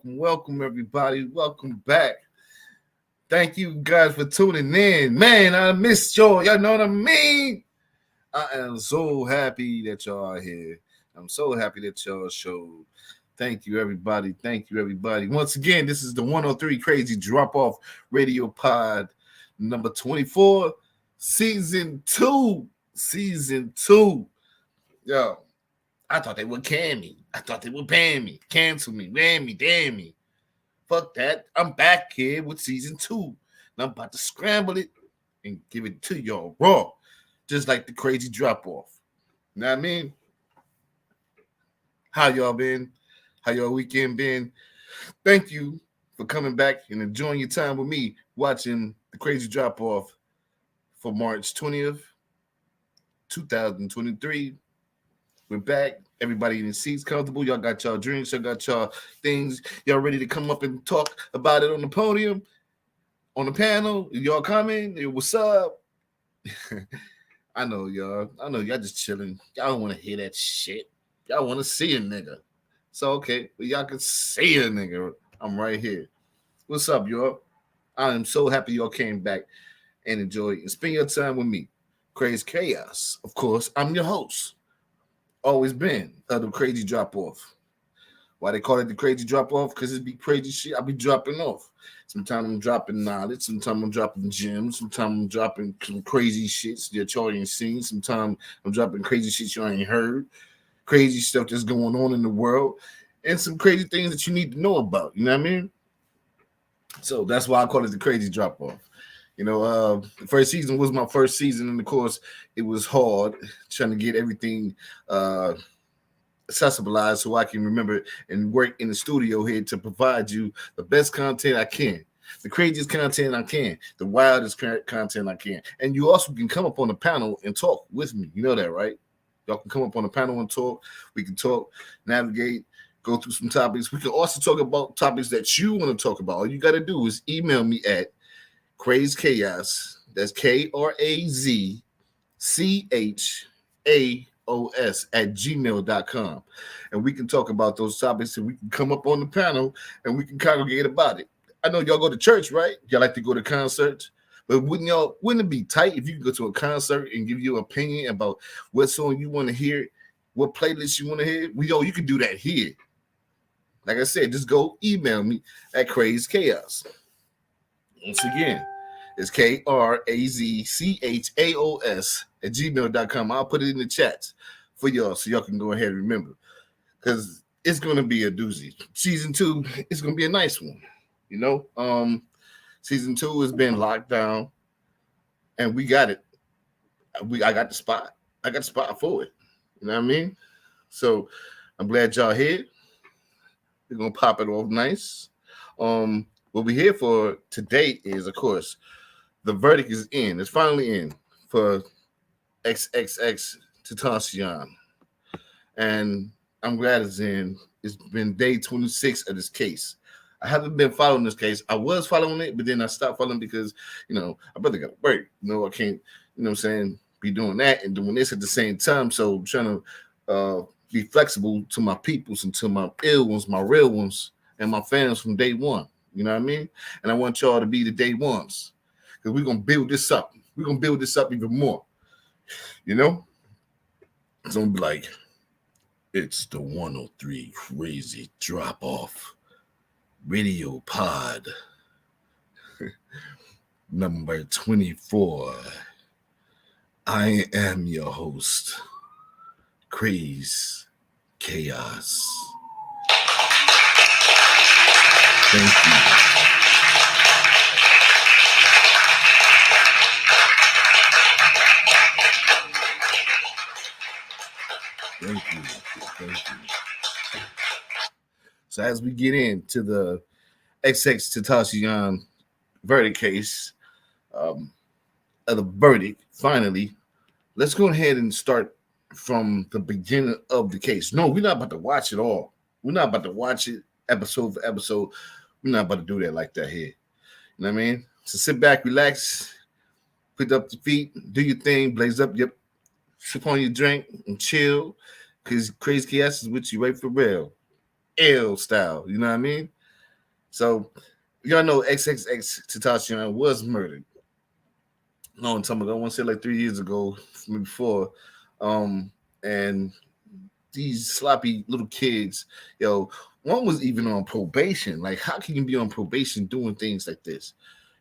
Welcome, everybody. Welcome back. Thank you guys for tuning in. Man, I missed y'all. Y'all know what I mean? I am so happy that y'all are here. I'm so happy that y'all showed. Thank you, everybody. Once again, this is the 103 Krazy Dropoff Radiopod number 24, season 2. Yo, I thought they would can me. I thought they would ban me, cancel me, ran me, damn me. Fuck that. I'm back here with season 2. And I'm about to scramble it and give it to y'all raw. Just like the Krazy Dropoff. You know what I mean? How y'all been? How y'all weekend been? Thank you for coming back and enjoying your time with me watching the Krazy Dropoff for March 20th, 2023. We're back. Everybody in the seats comfortable. Y'all got y'all drinks. Y'all got y'all things. Y'all ready to come up and talk about it on the podium, on the panel? Y'all coming? Hey, what's up? I know y'all. Y'all just chilling. Y'all don't want to hear that shit. Y'all want to see a nigga. So, okay. But y'all can see a nigga. I'm right here. What's up, y'all? I am so happy y'all came back and enjoy and spend your time with me. Krazy Chaos. Of course, I'm your host. Always been the Krazy Dropoff. Why they call it the Krazy Dropoff? Because it be crazy shit I be dropping off. Sometimes I'm dropping knowledge. Sometimes I'm dropping gems. Sometimes I'm dropping some crazy shits that y'all ain't seen. Sometimes I'm dropping crazy shit you ain't heard. Crazy stuff that's going on in the world. And some crazy things that you need to know about. You know what I mean? So that's why I call it the Krazy Dropoff. You know, the first season was my first season, and of course, it was hard trying to get everything accessibilized so I can remember and work in the studio here to provide you the best content I can, the craziest content I can, the wildest content I can. And you also can come up on the panel and talk with me. You know that, right? Y'all can come up on the panel and talk. We can talk, navigate, go through some topics. We can also talk about topics that you want to talk about. All you got to do is email me at Krazy Chaos. That's KrazChaos at gmail.com. And we can talk about those topics and we can come up on the panel and we can congregate about it. I know y'all go to church, right? Y'all like to go to concerts. But wouldn't it be tight if you could go to a concert and give your opinion about what song you want to hear, what playlist you want to hear? You can do that here. Like I said, just go email me at Krazy Chaos. Once again, it's KrazChaos at gmail.com. I'll put it in the chats for y'all so y'all can go ahead and remember. Because it's going to be a doozy. Season 2 is going to be a nice one. You know, season 2 has been locked down and we got it. I got the spot. I got the spot for it. You know what I mean? So I'm glad y'all here. We're going to pop it off nice. What we're here for today is, of course, the verdict is in. It's finally in for XXX Tentacion. And I'm glad it's in. It's been day 26 of this case. I haven't been following this case. I was following it, but then I stopped following because, you know, I brother got to work. You know, I can't, you know what I'm saying, be doing that and doing this at the same time. So I'm trying to be flexible to my peoples and to my ill ones, my real ones, and my fans from day one. You know what I mean? And I want y'all to be the day ones because we're going to build this up. We're going to build this up even more. You know? It's going to be like, it's the 103 Krazy Dropoff Radiopod number 24. I am your host, Krazy Chaos. Thank you. So as we get into the XX Tentacion verdict case, of the verdict, finally, let's go ahead and start from the beginning of the case. No, we're not about to watch it all. We're not about to watch it episode for episode. We're not about to do that like that here. You know what I mean? So sit back, relax, put up your feet, do your thing, blaze up your sip on your drink and chill. Cause Crazy Chaos is with you right for real. L style. You know what I mean? So y'all know XXX Tentacion was murdered. Long time ago. I want to say like 3 years ago, maybe four. And these sloppy little kids, yo, one was even on probation. Like, how can you be on probation doing things like this?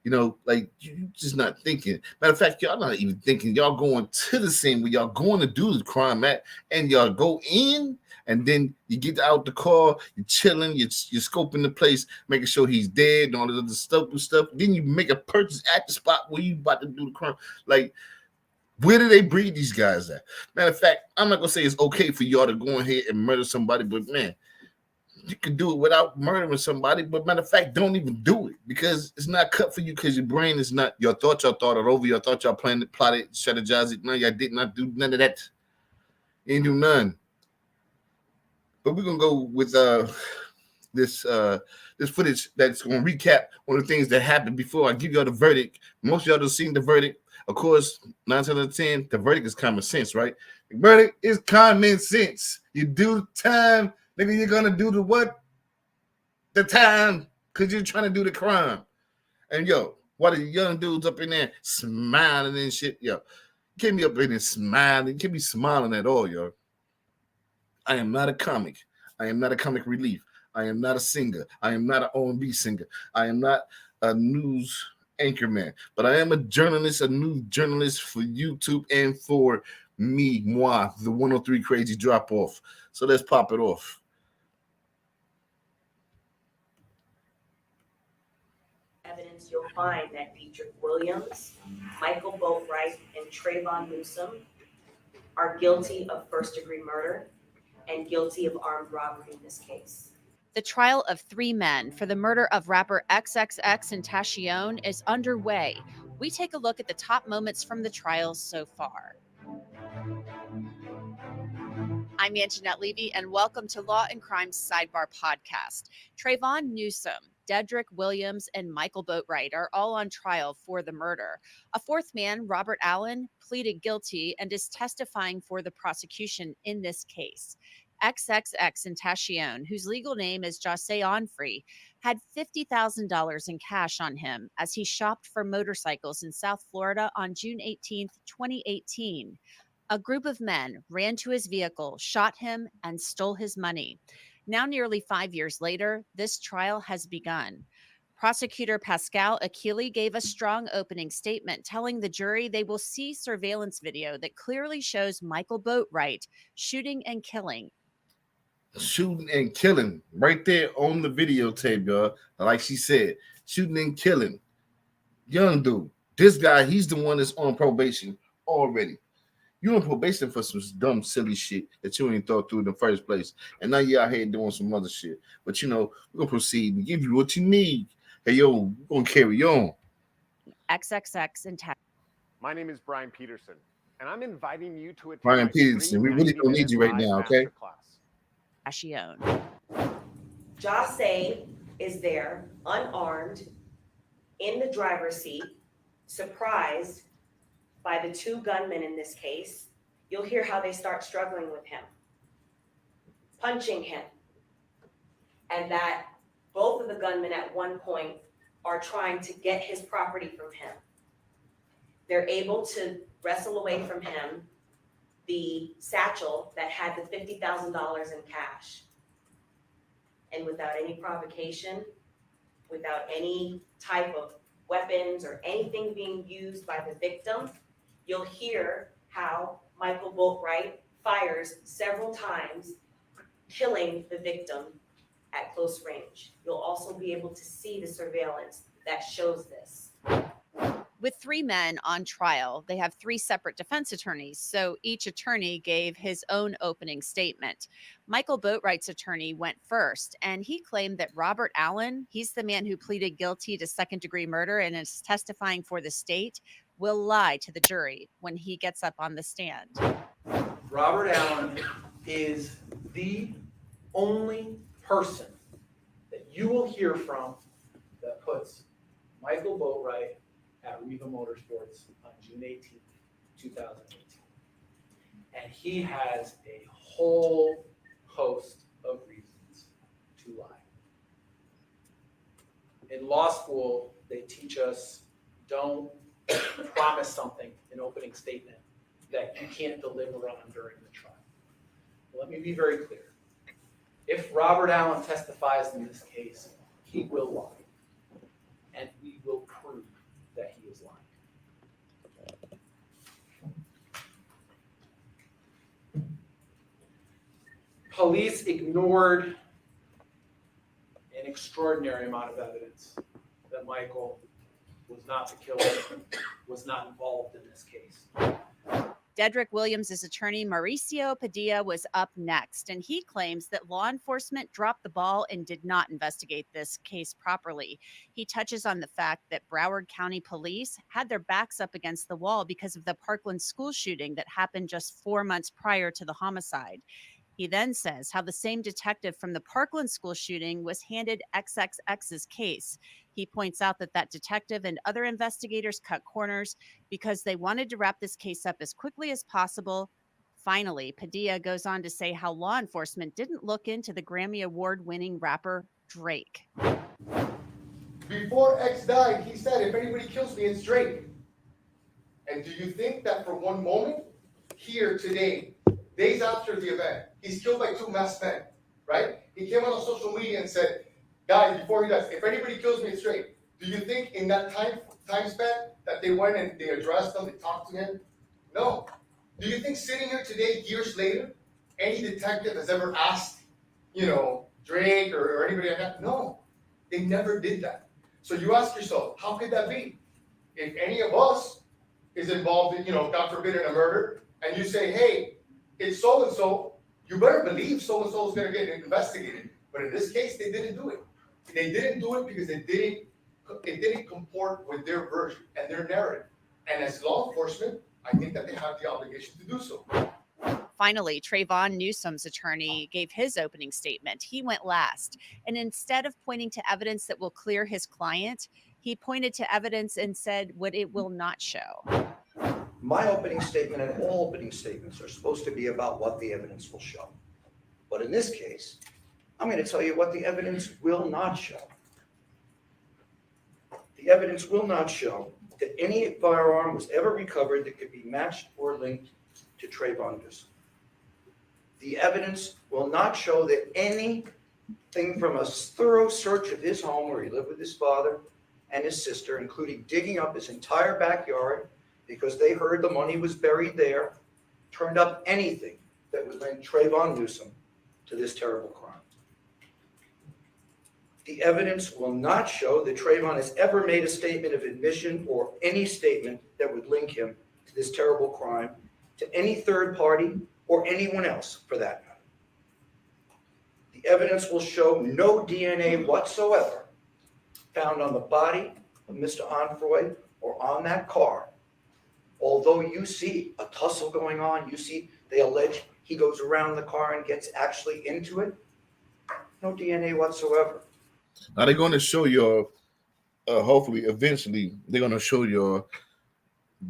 You know, like you just not thinking. Matter of fact, y'all not even thinking. Y'all going to the scene where y'all going to do the crime at, and y'all go in, and then you get out the car, you're chilling, you're scoping the place, making sure he's dead, and all the other stuff. Then you make a purchase at the spot where you about to do the crime. Like, where do they breed these guys at? Matter of fact, I'm not gonna say it's okay for y'all to go ahead and murder somebody, but man, you can do it without murdering somebody. But matter of fact, don't even do it because it's not cut for you because your brain is not. Y'all thought it over. Y'all thought y'all planned it, plotted, strategized it. No, y'all did not do none of that. You ain't do none. But we're gonna go with this footage that's gonna recap one of the things that happened before I give y'all the verdict. Most of y'all have seen the verdict. Of course, 9 out of 10, the verdict is common sense, right? The verdict is common sense. You do time, nigga, you're gonna do the what? The time, because you're trying to do the crime. And yo, what are the young dudes up in there smiling and shit? Yo, get me up in there smiling. Can't be smiling at all, yo. I am not a comic. I am not a comic relief. I am not a singer. I am not an R&B singer. I am not a news anchorman, but I am a journalist, a news journalist for YouTube and for moi, the 103 Crazy Drop Off. So let's pop it off. Evidence you'll find that Dietrich Williams, Michael Boatwright, and Trayvon Newsom are guilty of first-degree murder and guilty of armed robbery in this case. The trial of 3 men for the murder of rapper XXXTentacion is underway. We take a look at the top moments from the trial so far. I'm Anjanette Levy, and welcome to Law and Crime Sidebar Podcast. Trayvon Newsom, Dedrick Williams, and Michael Boatwright are all on trial for the murder. A fourth man, Robert Allen, pleaded guilty and is testifying for the prosecution in this case. XXXTentacion, whose legal name is Jose Onfrey, had $50,000 in cash on him as he shopped for motorcycles in South Florida on June 18, 2018. A group of men ran to his vehicle, shot him, and stole his money. Now, nearly 5 years later, this trial has begun. Prosecutor Pascal Achille gave a strong opening statement telling the jury they will see surveillance video that clearly shows Michael Boatwright shooting and killing. Shooting and killing right there on the videotape, y'all. Like she said, shooting and killing. Young dude. This guy, he's the one that's on probation already. You on probation for some dumb, silly shit that you ain't thought through in the first place. And now you're out here doing some other shit. But, you know, we're going to proceed and give you what you need. Hey, yo, we're going to carry on. XXXTentacion. My name is Brian Peterson, and I'm inviting you to attend Brian Peterson, we really don't need you right now, okay? Jose is there, unarmed, in the driver's seat, surprised by the 2 gunmen in this case. You'll hear how they start struggling with him, punching him, and that both of the gunmen at one point are trying to get his property from him. They're able to wrestle away from him the satchel that had the $50,000 in cash. And without any provocation, without any type of weapons or anything being used by the victim, you'll hear how Michael Boatwright fires several times, killing the victim at close range. You'll also be able to see the surveillance that shows this. With 3 men on trial, they have 3 separate defense attorneys, so each attorney gave his own opening statement. Michael Boatwright's attorney went first, and he claimed that Robert Allen, he's the man who pleaded guilty to second-degree murder and is testifying for the state, will lie to the jury when he gets up on the stand. Robert Allen is the only person that you will hear from that puts Michael Boatwright at Riva Motorsports on June 18th, 2018. And he has a whole host of reasons to lie. In law school, they teach us don't promise something in opening statement that you can't deliver on during the trial. Let me be very clear. If Robert Allen testifies in this case, he will lie. And we will prove that he is lying. Police ignored an extraordinary amount of evidence that Michael was not the killer, was not involved in this case. Dedrick Williams' attorney, Mauricio Padilla, was up next, and he claims that law enforcement dropped the ball and did not investigate this case properly. He touches on the fact that Broward County Police had their backs up against the wall because of the Parkland school shooting that happened just 4 months prior to the homicide. He then says how the same detective from the Parkland school shooting was handed XXX's case. He points out that detective and other investigators cut corners because they wanted to wrap this case up as quickly as possible. Finally, Padilla goes on to say how law enforcement didn't look into the Grammy Award-winning rapper Drake. Before X died, he said, if anybody kills me, it's Drake. And do you think that for one moment, here today, days after the event, he's killed by two masked men, right? He came on social media and said, guys, before he dies, if anybody kills me, it's Drake. Do you think in that time span that they went and they addressed him, they talked to him? No. Do you think sitting here today, years later, any detective has ever asked, Drake or anybody like that? No. They never did that. So you ask yourself, how could that be? If any of us is involved in, God forbid, in a murder, and you say, hey, it's so-and-so, you better believe so-and-so is going to get investigated. But in this case, they didn't do it. They didn't do it because it didn't comport with their version and their narrative. And as law enforcement, I think that they have the obligation to do so. Finally, Trayvon Newsom's attorney gave his opening statement. He went last. And instead of pointing to evidence that will clear his client, he pointed to evidence and said what it will not show. My opening statement and all opening statements are supposed to be about what the evidence will show. But in this case, I'm going to tell you what the evidence will not show. The evidence will not show that any firearm was ever recovered that could be matched or linked to Trayvon Newsom. The evidence will not show that anything from a thorough search of his home where he lived with his father and his sister, including digging up his entire backyard because they heard the money was buried there, turned up anything that would link Trayvon Newsom to this terrible crime. The evidence will not show that Trayvon has ever made a statement of admission or any statement that would link him to this terrible crime to any third party or anyone else for that matter. The evidence will show no DNA whatsoever found on the body of Mr. Onfroy or on that car. Although you see a tussle going on, you see they allege he goes around the car and gets actually into it. No DNA whatsoever. Now they're going to show your, hopefully, eventually, they're going to show your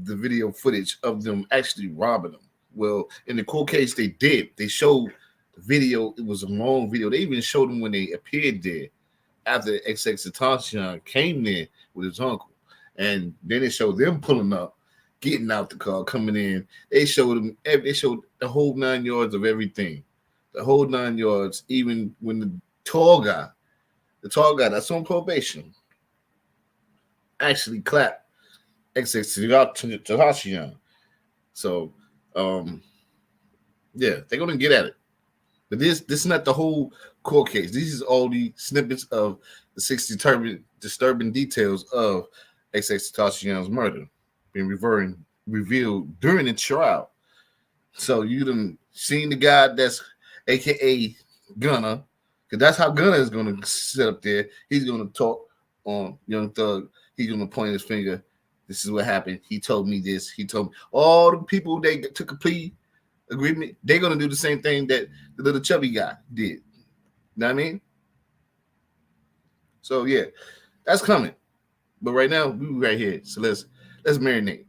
the video footage of them actually robbing them. Well, in the court case, they did. They showed the video. It was a long video. They even showed them when they appeared there after XXXTentacion came there with his uncle. And then they showed them pulling up, getting out the car, coming in. They showed them. They showed the whole 9 yards of everything. The whole 9 yards, even when the tall guy that's on probation, actually clapped XXXTentacion. So, yeah, they're gonna get at it. But this is not the whole court case. These is all the snippets of the 6 disturbing details of XXXTentacion's murder being revealed during the trial. So you done seen the guy that's AKA Gunna, because that's how Gunna is gonna sit up there. He's gonna talk on Young Thug. He's gonna point his finger. This is what happened. He told me this. He told me all the people they took a plea Agree with me? They're gonna do the same thing that the little chubby guy did. You know what I mean? So yeah, that's coming. But right now, we right here. So let's marinate.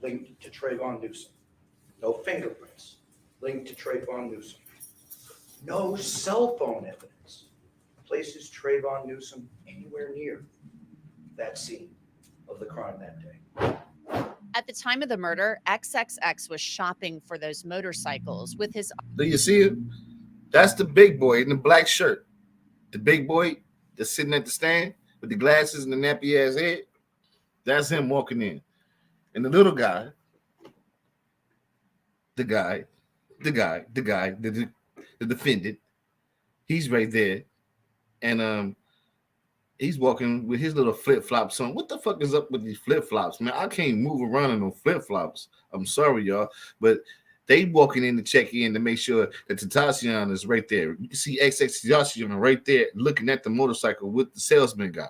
Linked to Trayvon Newsom. No fingerprints linked to Trayvon Newsom. No cell phone evidence places Trayvon Newsom anywhere near that scene of the crime that day. At the time of the murder, XXX was shopping for those motorcycles with his. Do you see it? That's the big boy in the black shirt. The big boy that's sitting at the stand with the glasses and the nappy ass head. That's him walking in. And the little guy, the defendant, he's right there. And he's walking with his little flip-flops on. What the fuck is up with these flip-flops, man? I can't move around in no flip-flops. I'm sorry, y'all. But they walking in to check in to make sure that Tentacion is right there. You can see Tentacion right there looking at the motorcycle with the salesman guy.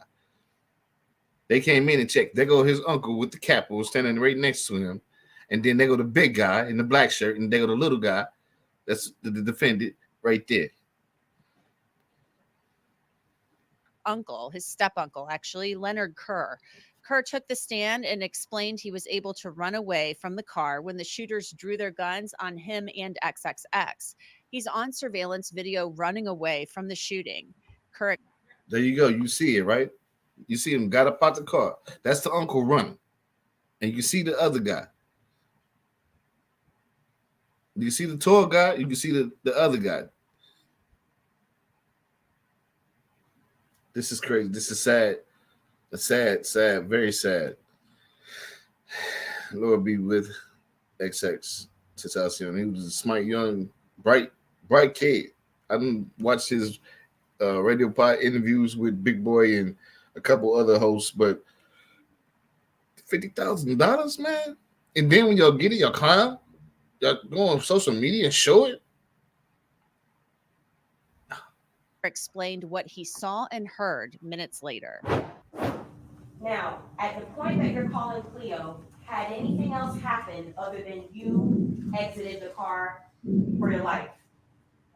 They came in and checked. There go his uncle with the capo standing right next to him. And then they go the big guy in the black shirt, and they go the little guy. That's the defendant right there. Uncle, his step uncle, actually, Leonard Kerr. Kerr took the stand and explained he was able to run away from the car when the shooters drew their guns on him and XXX. He's on surveillance video running away from the shooting. Kerr. There you go. You see it, right? You see him got up out the car. That's the uncle running. And you see the other guy. You see the tall guy, you can see the other guy. This is crazy. This is sad. It's sad, very sad. Lord be with XX Tentacion. He was a smart, young, bright kid. I didn't watch his Radiopod interviews with Big Boy and a couple other hosts, but $50,000, man. And then when y'all get it, y'all clown. Y'all go on social media and show it. Explained what he saw and heard minutes later. Now, at the point that you're calling Cleo, had anything else happened other than you exited the car for your life?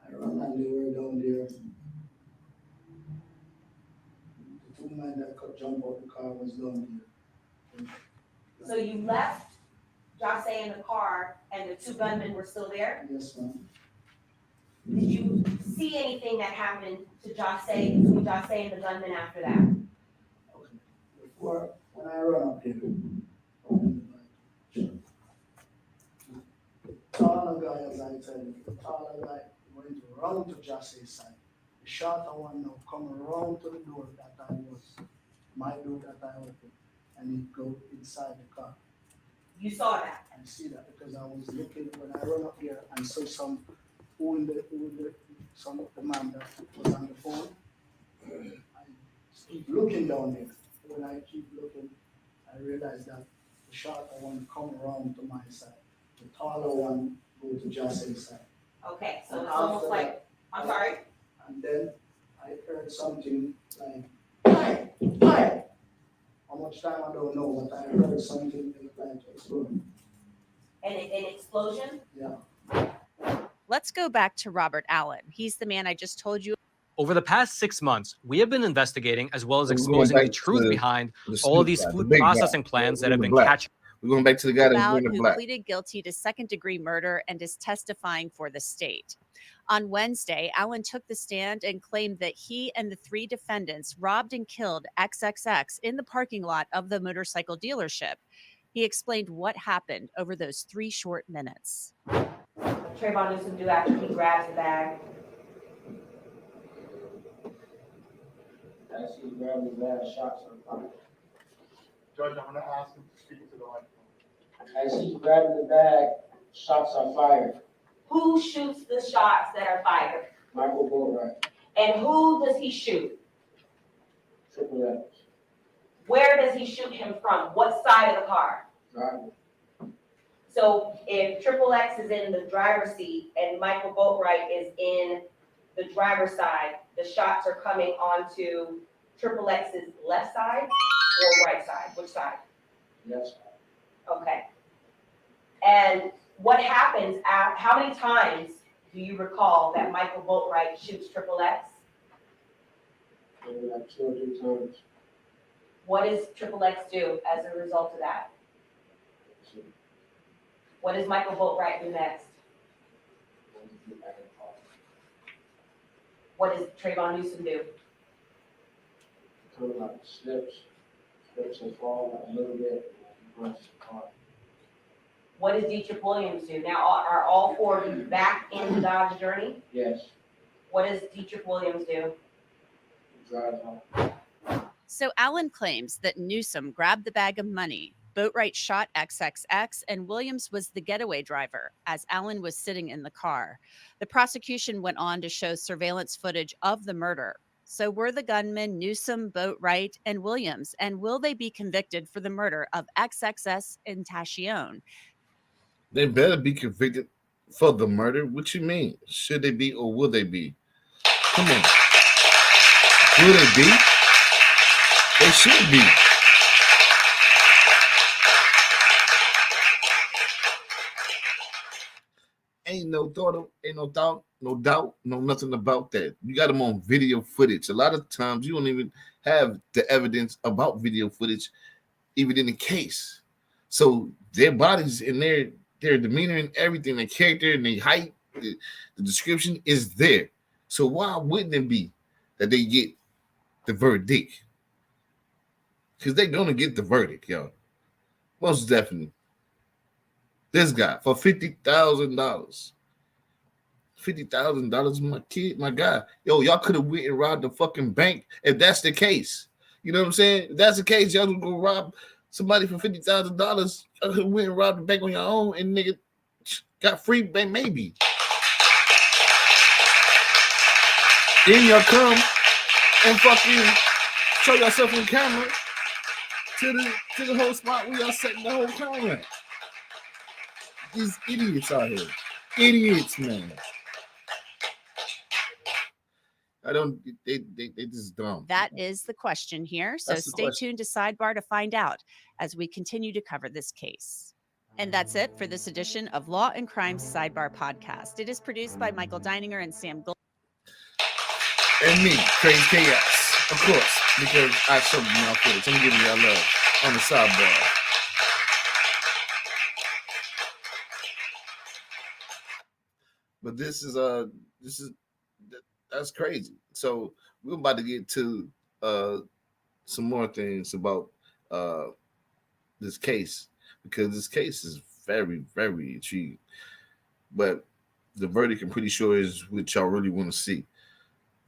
I run and they were down there. The two men that could jump out the car was down there. So you left Jose in the car and the two gunmen were still there? Yes, ma'am. Did you see anything that happened to Jose, between Jose and the gunmen after that? Okay. Before, when I run up here, the taller guy, as I tell you, the taller guy went to run to Jose's side. The shorter one now come around to the door that I was, my door that I opened, and he go inside the car. You saw that? I see that because I was looking when I run up here and saw some some of the man that was on the phone. I keep looking down there. When I keep looking, I realize that the shorter one come around to my side. The taller one go to Jose's side. Okay, so And it's almost after like, that, I'm sorry? And then I heard something like, fire. How much time I don't know, but I heard something like explode. An explosion? Yeah. Let's go back to Robert Allen. He's the man I just told you. Over the past 6 months, we have been investigating as well as We're going exposing the back truth to behind the all of Snoop these guy, the food big guy, processing plans that have been black. catching. We're going back to the guy that's About wearing the who black. pleaded guilty to second-degree murder and is testifying for the state. On Wednesday, Allen took the stand and claimed that he and the three defendants robbed and killed XXX in the parking lot of the motorcycle dealership. He explained what happened over those 3 short minutes. Trayvon Newsom do after he grabs the bag? As he grabbed his bag, shots on fire. Judge, I'm gonna ask him to speak to the microphone. As he grabbed the bag, shots are fired. Who shoots the shots that are fired? Michael Boatwright, And who does he shoot? Triple X, Where does he shoot him from? What side of the car? driver. So if Triple X is in the driver's seat and Michael Boatwright is in the driver's side, the shots are coming onto Triple X's left side or right side? Which side? Yes. Okay. And What happens how many times do you recall that Michael Boatwright shoots Triple X? Maybe like 2 or 3 times. What does Triple X do as a result of that? What does Michael Boatwright do next? What does Trayvon Newsom do? Kind of like slips and fall a little bit, and runs the car. What does Dietrich Williams do? Now, are all 4 of you back in the Dodge journey? Yes, What does Dietrich Williams do? he drives off. So Allen claims that Newsom grabbed the bag of money, Boatwright shot XXX, and Williams was the getaway driver as Allen was sitting in the car. The prosecution went on to show surveillance footage of the murder. So were the gunmen Newsom, Boatwright, and Williams, and will they be convicted for the murder of XXS and Tachione? They better be convicted for the murder. What you mean? Should they be or will they be? Come on. Will they be? They should be. Ain't no thought, ain't no doubt, no nothing about that. You got them on video footage. A lot of times you don't even have the evidence about video footage, even in the case. So their bodies and their demeanor and everything, their character and their height, the description is there. So why wouldn't it be that they get the verdict? Because they're gonna get the verdict, yo. Most definitely. This guy for $50,000. $50,000, my kid, my guy. Yo, y'all could have went and robbed the fucking bank if that's the case. You know what I'm saying? If that's the case, y'all would go rob somebody for $50,000. Y'all could have went and robbed the bank on your own and nigga got free bank, maybe. Then y'all come and fucking show yourself on camera to the whole spot where y'all setting the whole crime at. These idiots out here. Idiots, man. They just dumb. That is the question here. So That's the stay question. tuned to Sidebar to find out as we continue to cover this case. And that's it for this edition of Law and Crime Sidebar Podcast. It is produced by Michael Deininger and Sam Gold. And me, Crazy Chaos. Of course, because I showed you my footage. I'm giving y'all love on the sidebar. But that's crazy. So we're about to get to some more things about this case, because this case is very, very intriguing. But the verdict, I'm pretty sure, is what y'all really want to see.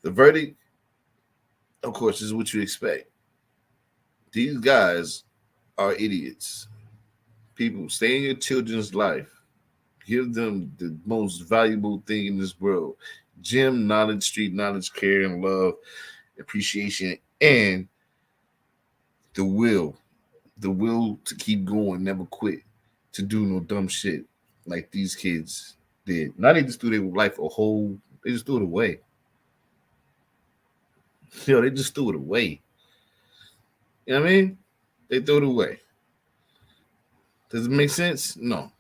The verdict, of course, is what you expect. These guys are idiots. People, stay in your children's life. Give them the most valuable thing in this world. Gym, knowledge, street knowledge, care, and love, appreciation, and the will to keep going, never quit, to do no dumb shit like these kids did. Now they just threw their life they just threw it away. Yo, they just threw it away. You know what I mean? They threw it away. Does it make sense? No.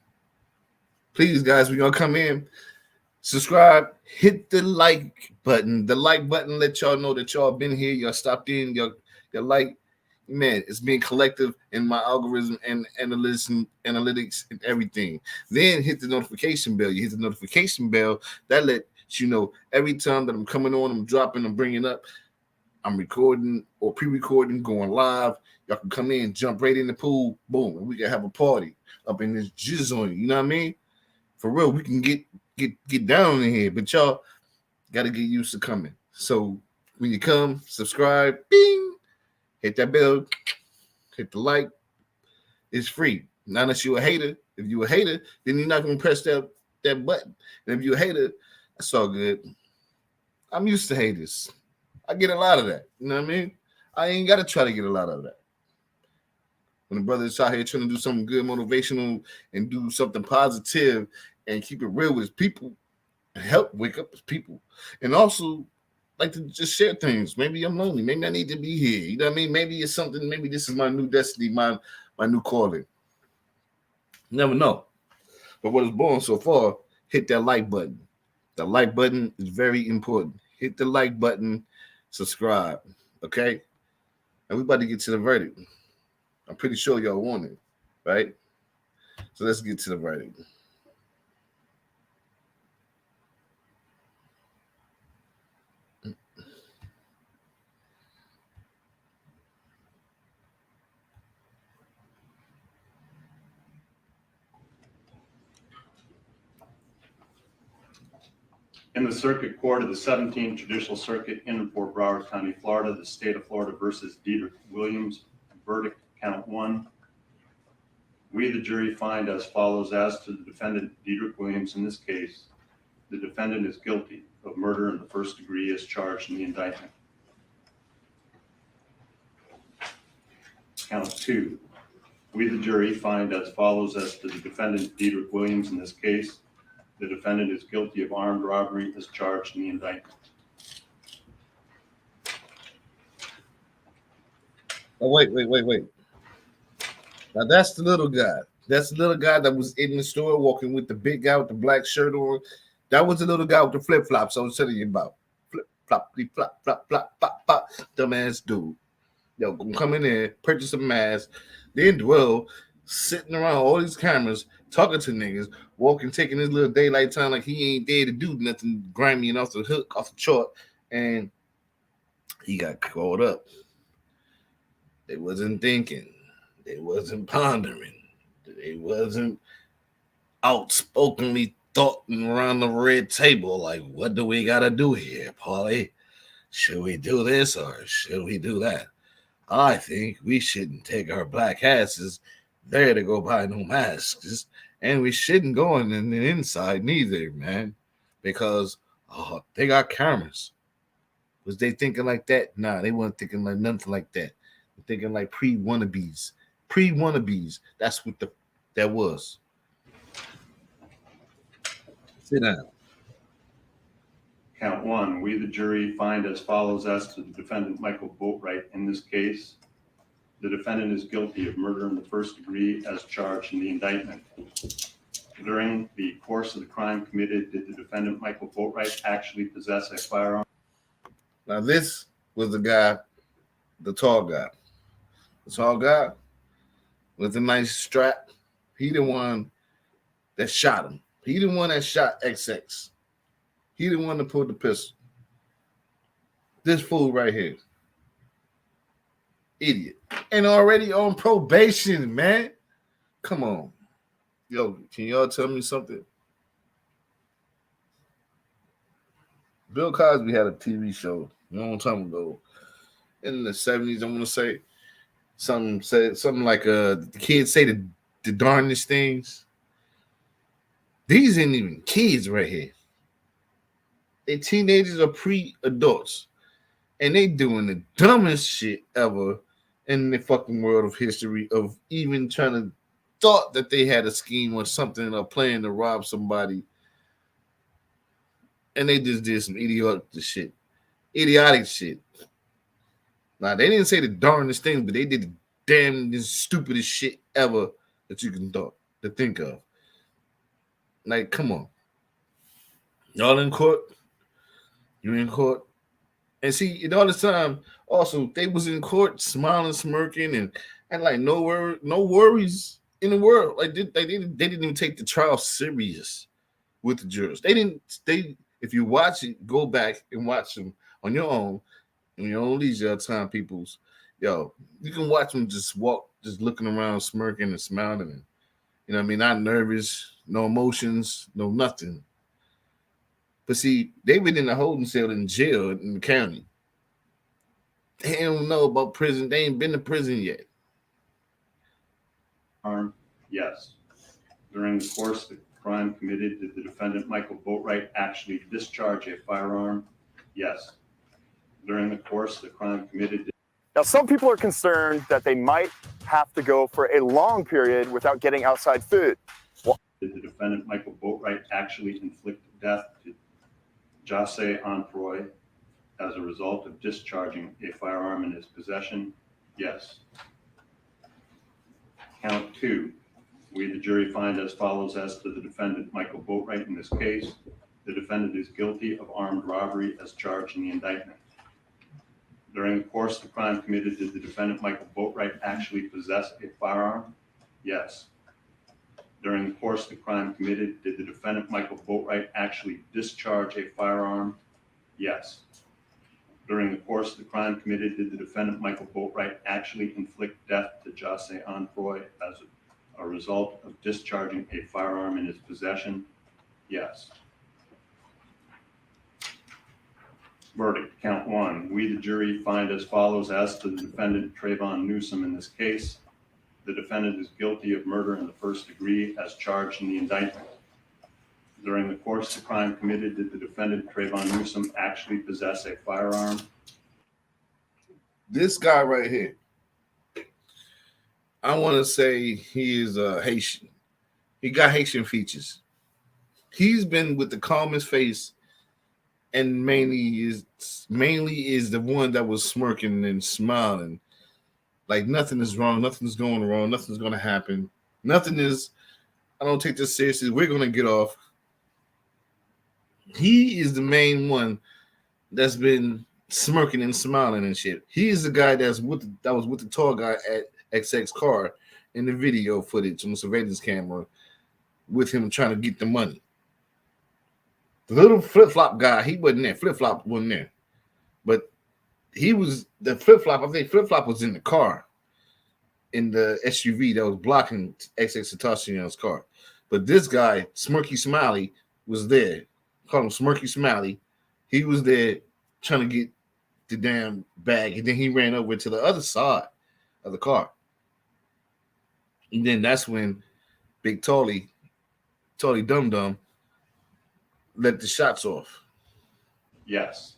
Please, guys, we're going to come in, subscribe, hit the like button. The like button let y'all know that y'all been here. Y'all stopped in. Y'all like. Man, it's being collective in my algorithm and analytics and everything. Then hit the notification bell. You hit the notification bell. That lets you know every time that I'm coming on, I'm dropping, I'm bringing up, I'm recording or pre-recording, going live. Y'all can come in, jump right in the pool, boom, and we can have a party up in this jizz on you. You know what I mean? For real, we can get down in here, but y'all got to get used to coming. So when you come, subscribe, bing. Hit that bell, hit the like. It's free. Not unless you're a hater. If you're a hater, then you're not going to press that button. And if you're a hater, that's all good. I'm used to haters. I get a lot of that. You know what I mean? I ain't got to try to get a lot of that. When the brother's out here trying to do something good, motivational, and do something positive and keep it real with his people, and help wake up his people. And also, like to just share things. Maybe I'm lonely. Maybe I need to be here. You know what I mean? Maybe it's something. Maybe this is my new destiny, my new calling. Never know. But what is born so far, hit that like button. The like button is very important. Hit the like button, subscribe. Okay? And we about to get to the verdict. I'm pretty sure y'all want it, right? So let's get to the verdict. In the Circuit Court of the 17th Judicial Circuit in Fort Broward County, Florida, the state of Florida versus Dedrick Williams, verdict count 1. We, the jury, find as follows: as to the defendant, Dedrick Williams, in this case, the defendant is guilty of murder in the first degree as charged in the indictment. Count 2. We, the jury, find as follows: as to the defendant, Dedrick Williams, in this case, the defendant is guilty of armed robbery as charged in the indictment. Oh, wait. Now that's the little guy. That's the little guy that was in the store walking with the big guy with the black shirt on. That was the little guy with the flip flops I was telling you about. Flip flop, flop, flop, flop, flop, flop. Dumbass dude. Yo, gonna come in there, purchase a mask, then dwell, sitting around all these cameras, talking to niggas, walking, taking his little daylight time like he ain't there to do nothing grimy and off the hook, off the chart, and he got caught up. They wasn't thinking. They wasn't pondering. They wasn't outspokenly thoughting around the red table like, what do we got to do here, Paulie? Should we do this or should we do that? I think we shouldn't take our black asses there to go buy no masks. And we shouldn't go on in the inside neither, man, because they got cameras. Was they thinking like that? Nah, they weren't thinking like nothing like that. They're thinking like pre-wannabes. Pre-wannabes. That's what that was. Sit down. Count 1. We, the jury, find as follows: as to the defendant, Michael Boatwright, in this case, the defendant is guilty of murder in the first degree as charged in the indictment. During the course of the crime committed, did the defendant, Michael Boatwright, actually possess a firearm? Now, this was the guy, the tall guy. The tall guy with a nice strap. He the one that shot him. He the one that shot XX. He the one that pulled the pistol. This fool right here. Idiot. And already on probation, man. Come on. Yo, can y'all tell me something? Bill Cosby had a TV show a long time ago. In the 70s, I want to say. Something like the kids say the darndest things. These ain't even kids right here. They teenagers or pre-adults. And they doing the dumbest shit ever in the fucking world of history of even trying to thought that they had a scheme or something or plan to rob somebody. And they just did some idiotic shit. Now, they didn't say the darndest thing, but they did the damnedest, stupidest shit ever that you can think of. Like, come on. Y'all in court? You in court? And see, and all the time, also, they was in court smiling, smirking, and like no worries in the world. Like they didn't even take the trial serious with the jurors. If you watch it, go back and watch them on your own leisure time, peoples. Yo, you can watch them just walk, just looking around, smirking and smiling, and you know what I mean, not nervous, no emotions, no nothing. But see, they been in a holding cell in jail in the county. They don't know about prison. They ain't been to prison yet. Yes. During the course of the crime committed, did the defendant, Michael Boatwright, actually discharge a firearm? Yes. During the course of the crime committed. Now, some people are concerned that they might have to go for a long period without getting outside food. Did the defendant, Michael Boatwright, actually inflict death to Jose Onfroy as a result of discharging a firearm in his possession? Yes. Count 2. We, the jury, find as follows as to the defendant, Michael Boatwright, in this case. The defendant is guilty of armed robbery as charged in the indictment. During the course of the crime committed, did the defendant, Michael Boatwright, actually possess a firearm? Yes. During the course of the crime committed, did the defendant, Michael Boatwright, actually discharge a firearm? Yes. During the course of the crime committed, did the defendant, Michael Boatwright, actually inflict death to Jose Onfroy as a result of discharging a firearm in his possession? Yes. Verdict, count one. We, the jury, find as follows as to the defendant, Trayvon Newsom, in this case. The defendant is guilty of murder in the first degree as charged in the indictment. During the course of the crime committed, did the defendant, Trayvon Newsom, actually possess a firearm? This guy right here, I want to say he is Haitian. He got Haitian features. He's been with the calmest face, and mainly is the one that was smirking and smiling, like nothing is wrong, nothing's going wrong, nothing's going to happen, nothing is. I don't take this seriously. We're going to get off. He is the main one that's been smirking and smiling and shit. He is the guy that was with the tall guy at XX car in the video footage on the surveillance camera with him trying to get the money. The little flip-flop guy, he wasn't there. Flip-flop wasn't there. But he was the flip-flop. I think flip-flop was in the car, in the SUV that was blocking XX Tentacion's car. But this guy, Smirky Smiley, was there. Call him Smirky Smiley. He was there trying to get the damn bag. And then he ran over to the other side of the car. And then that's when Big Tolly Dum Dum, let the shots off. Yes.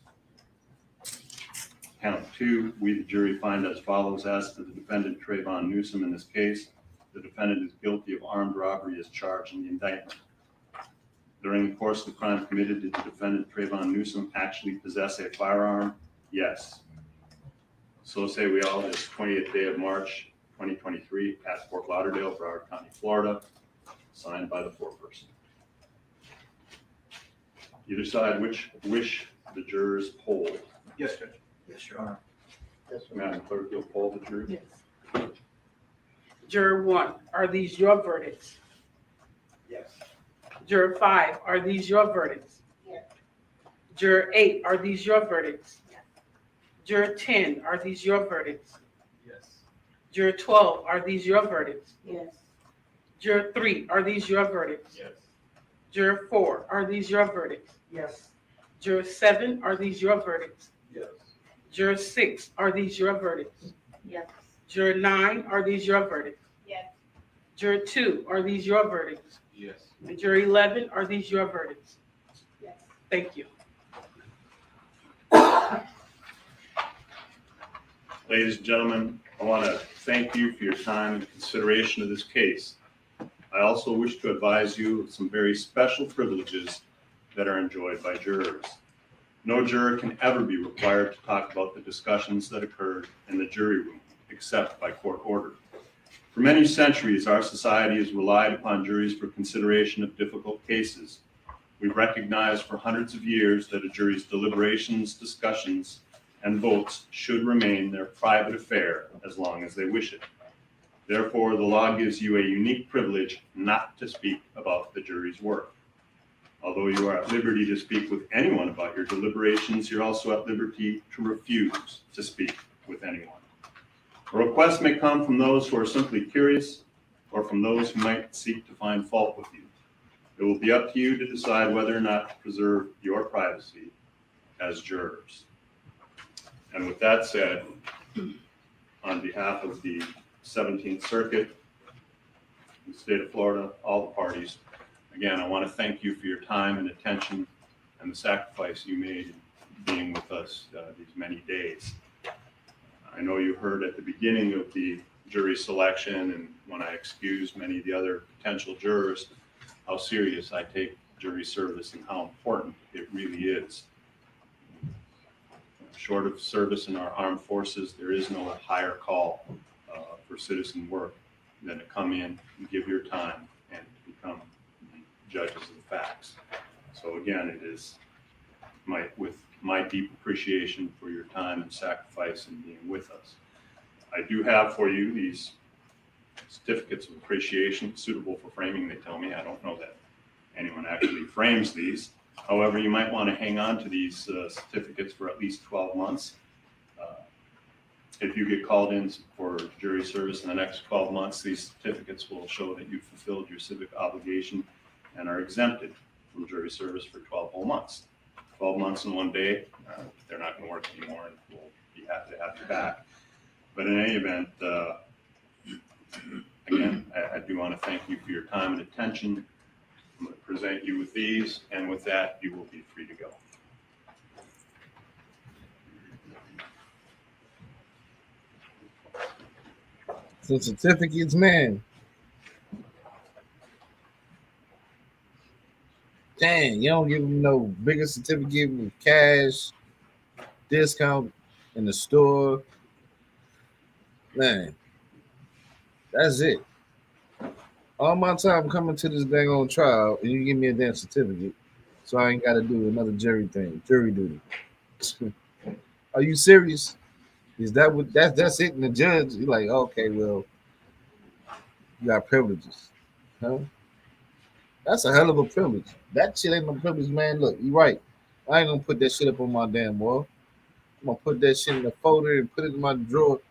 Count two, we, the jury, find as follows as to the defendant, Trayvon Newsom, in this case. The defendant is guilty of armed robbery as charged in the indictment. During the course of the crime committed, did the defendant, Trayvon Newsom, actually possess a firearm? Yes. So say we all, this 20th day of March, 2023, at Fort Lauderdale, Broward County, Florida, signed by the foreperson. Either side, which wish the jurors poll? Yes, Judge. Yes, Your Honor. Madam Clerk, you'll poll the jury? Yes. Juror 1, are these your verdicts? Yes. Juror 5, are these your verdicts? Yes. Juror 8, are these your verdicts? Yes. Juror 10, are these your verdicts? Yes. Juror 12, are these your verdicts? Yes. Juror 3, are these your verdicts? Yes. Juror 4, are these your verdicts? Yes. Juror 7, are these your verdicts? Yes. Juror 6, are these your verdicts? Yes. Juror 9, are these your verdicts? Yes. Juror 2, are these your verdicts? Yes. And juror 11, are these your verdicts? Yes. Thank you. Ladies and gentlemen, I want to thank you for your time and consideration of this case. I also wish to advise you of some very special privileges that are enjoyed by jurors. No juror can ever be required to talk about the discussions that occurred in the jury room, except by court order. For many centuries, our society has relied upon juries for consideration of difficult cases. We've recognized for hundreds of years that a jury's deliberations, discussions, and votes should remain their private affair as long as they wish it. Therefore, the law gives you a unique privilege not to speak about the jury's work. Although you are at liberty to speak with anyone about your deliberations, you're also at liberty to refuse to speak with anyone. A request may come from those who are simply curious or from those who might seek to find fault with you. It will be up to you to decide whether or not to preserve your privacy as jurors. And with that said, on behalf of the 17th Circuit, the state of Florida, all the parties, again, I want to thank you for your time and attention and the sacrifice you made in being with us these many days. I know you heard at the beginning of the jury selection and when I excused many of the other potential jurors, how serious I take jury service and how important it really is. Short of service in our armed forces, there is no higher call for citizen work than to come in and give your time and become the judges of the facts. So again, it is with my deep appreciation for your time and sacrifice in being with us. I do have for you these certificates of appreciation suitable for framing, they tell me. I don't know that anyone actually frames these. However, you might want to hang on to these certificates for at least 12 months. If you get called in for jury service in the next 12 months, these certificates will show that you've fulfilled your civic obligation and are exempted from jury service for 12 whole months. 12 months and 1 day, they're not going to work anymore, and we'll be happy to have you back. But in any event, again, I do want to thank you for your time and attention. I'm going to present you with these, and with that, you will be free to go. Some certificates, man. Dang, you don't give them no bigger certificate with cash, discount in the store. Man, that's it. All my time coming to this dang on trial, and you give me a damn certificate, so I ain't got to do another jury duty. Are you serious? Is that what that's it? And the judge, you're like, okay, well, you got privileges, huh? That's a hell of a privilege. That shit ain't no privilege, man. Look, you right. I ain't gonna put that shit up on my damn wall. I'm gonna put that shit in a folder and put it in my drawer,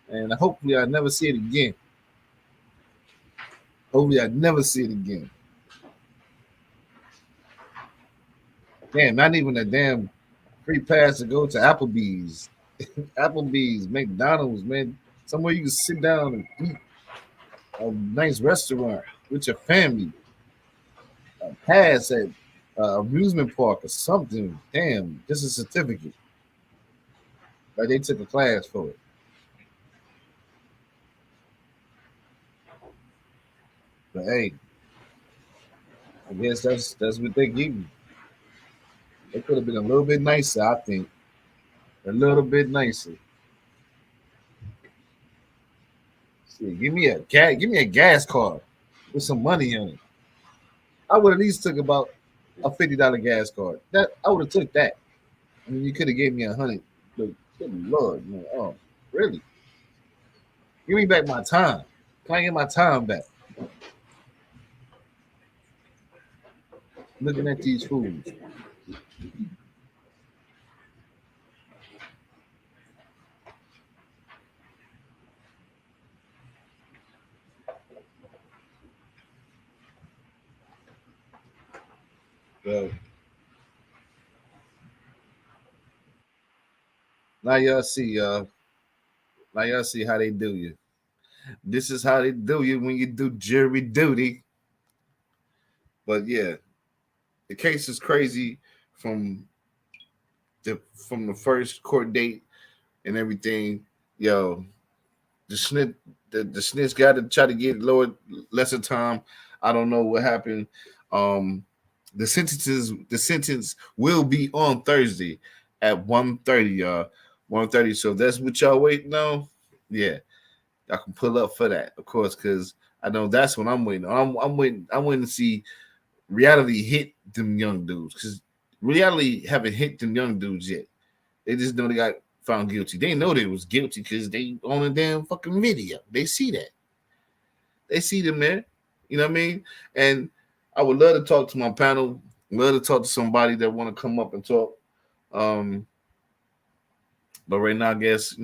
and hopefully I never see it again. Hopefully I never see it again. Damn, not even a damn free pass to go to Applebee's. Applebee's, McDonald's, man. Somewhere you can sit down and eat. A nice restaurant with your family. A pass at amusement park or something. Damn, just a certificate. Like they took a class for it. But hey, I guess that's what they give you. It could have been a little bit nicer, I think. A little bit nicer. See, give me a gas card with some money on it. I would at least took about a $50 gas card. That I would have took that. I mean, you could have gave me $100. But good Lord, man. Oh, really? Give me back my time. Can I get my time back? Looking at these fools. So, now y'all see, Now y'all see how they do you. This is how they do you when you do jury duty. But yeah, the case is crazy from the first court date and everything. Yo, the snitch got to try to get lesser time. I don't know what happened. The sentence will be on Thursday at 1:30, y'all. 1:30. So that's what y'all waiting on. Yeah, I can pull up for that, of course, because I know that's what I'm waiting on. I'm waiting to see reality hit them young dudes, because reality haven't hit them young dudes yet. They just know they got found guilty. They know they was guilty because they on a damn fucking video. They see that. They see them there. You know what I mean? And I would love to talk to my panel. Love to talk to somebody that want to come up and talk. But right now, I guess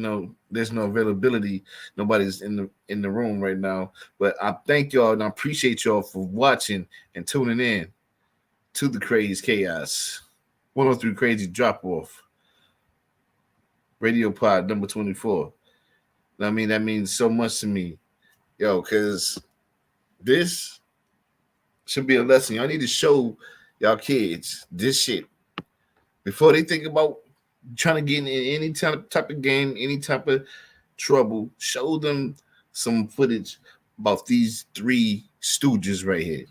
there's no availability. Nobody's in the room right now. But I thank y'all and I appreciate y'all for watching and tuning in to the Crazy Chaos 103 Crazy Drop-Off Radiopod number 24. I mean, that means so much to me, yo, because this should be a lesson. Y'all need to show y'all kids this shit before they think about trying to get in any type of game, any type of trouble. Show them some footage about these three stooges right here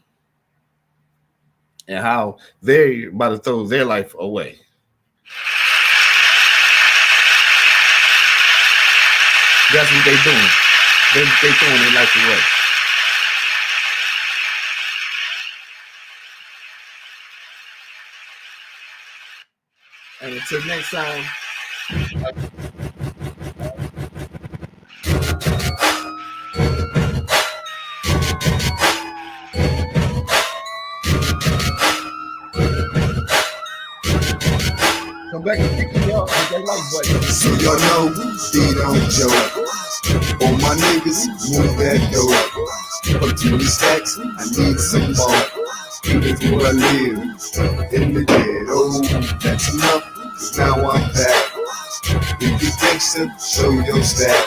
and how they're about to throw their life away. That's what they doing. They throwing their life away. And until next time. Come back and pick me up with that like button. So y'all know they don't joke. All my niggas move that dope. Up to the stacks, I need some more. That's where I live, in the ghetto. That's enough, 'cause now I'm back. If you think so, show your stack.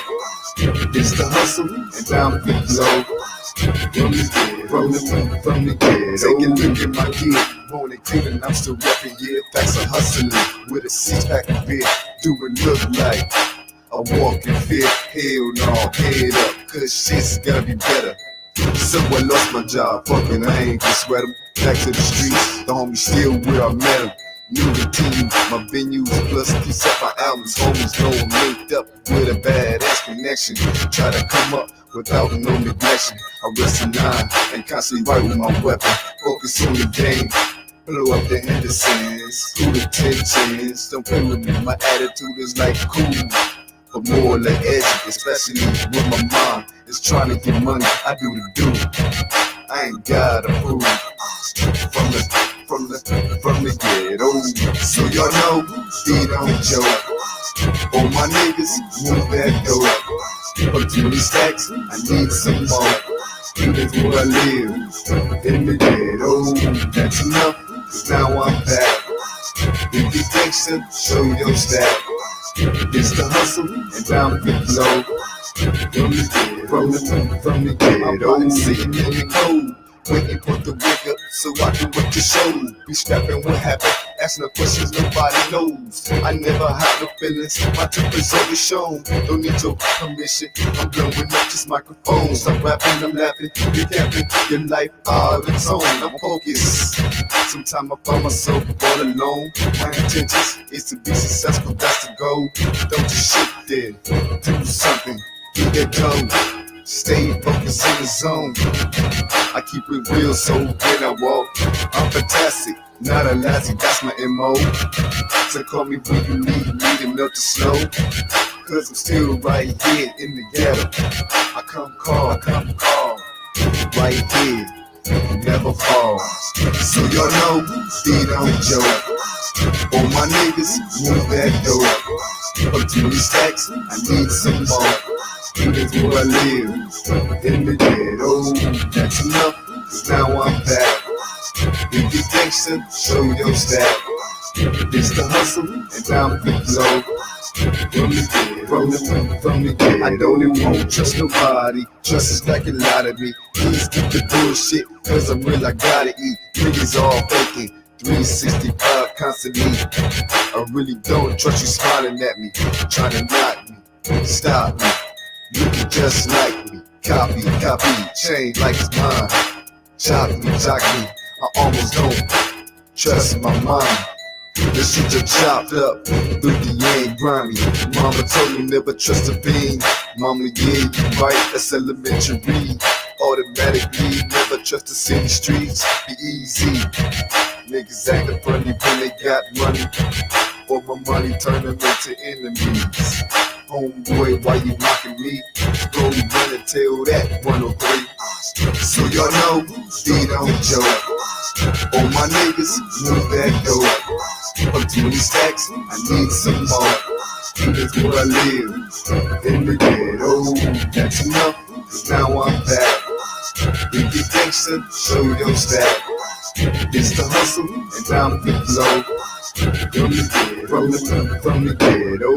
It's the hustle, and I'm the flow. From the ghetto. Take a look at my gear. Born in Cleveland, I'm still rapping, yeah. Facts are hustling with a 6-pack of beer. Do it look like a walking fit? Hell no, head up, 'cause shit's gotta be better. So I lost my job, fucking I ain't gonna sweat 'em. Back to the streets, the homies still where I met 'em. New routine, my venues, plus a piece of my albums. Homies know I'm linked up with a badass connection. Try to come up without no neglection. I rest in 9 and constantly right with my weapon. Focus on the game, blow up the Hendersons. Cool attentions, don't play with me. My attitude is like cool, but more like edgy, especially when my mom is trying to get money. I do the do. I ain't gotta prove. From the ghetto. So y'all know they don't joke. All my niggas move that dope. Up to the stacks, I need some more. That's where I live, in the ghetto. That's enough, 'cause now I'm back. If you think so, show your stack. It's the hustle, and I'm the flow. From the ghetto. I'm sitting in the cold, waiting for the wake up so I can work the show. Be strapping what happened, asking the questions nobody knows. I never hide no feelings, my truth is always shown. Don't need your permission, I'm blowing up this microphone. Stop rapping, I'm laughing, you're capping your life all its own. I'm focused. Sometimes I find myself all alone. My intentions is to be successful, that's the goal. Don't just sit there, do something, get that dough. Stay focused in the zone. I keep it real, so when I walk, I'm fantastic, not a lassie, that's my MO. So call me when you need me to melt the snow, 'cause I'm still right here in the ghetto. I come call, right here, never fall. So y'all know they don't joke. All my niggas move that dope. Up to the stacks, I need some more. That's where I live, in the ghetto. That's enough, 'cause now I'm back. If you think so, show your stack. It's the hustle, and I'm the flow. From the ghetto. I don't even won't trust nobody. Trust is like a lot of me. Please keep the bullshit, 'cause I'm real, I gotta eat. Niggas all faking, 365 constantly. I really don't trust you smiling at me, trying to knock me, stop me. Looking just like me, copy, change like it's mine. Jock me, I almost don't trust my mind. This shit just chopped up, Boogie ain't grimy. Mama told me never trust a bean. Mama, yeah, you right, that's elementary. Automatically, never trust the city streets. Be easy, niggas acting funny when they got money. For my money, turn them into enemies. Homeboy, why you mocking me? Go run and tell that 103. So y'all know they don't joke. All my niggas move that dope. Up to the stacks, I need some more. That's where I live, in the ghetto. That's enough, 'cause now I'm back. If you think so, show your stack. It's the hustle, and I'm the flow. From the ghetto.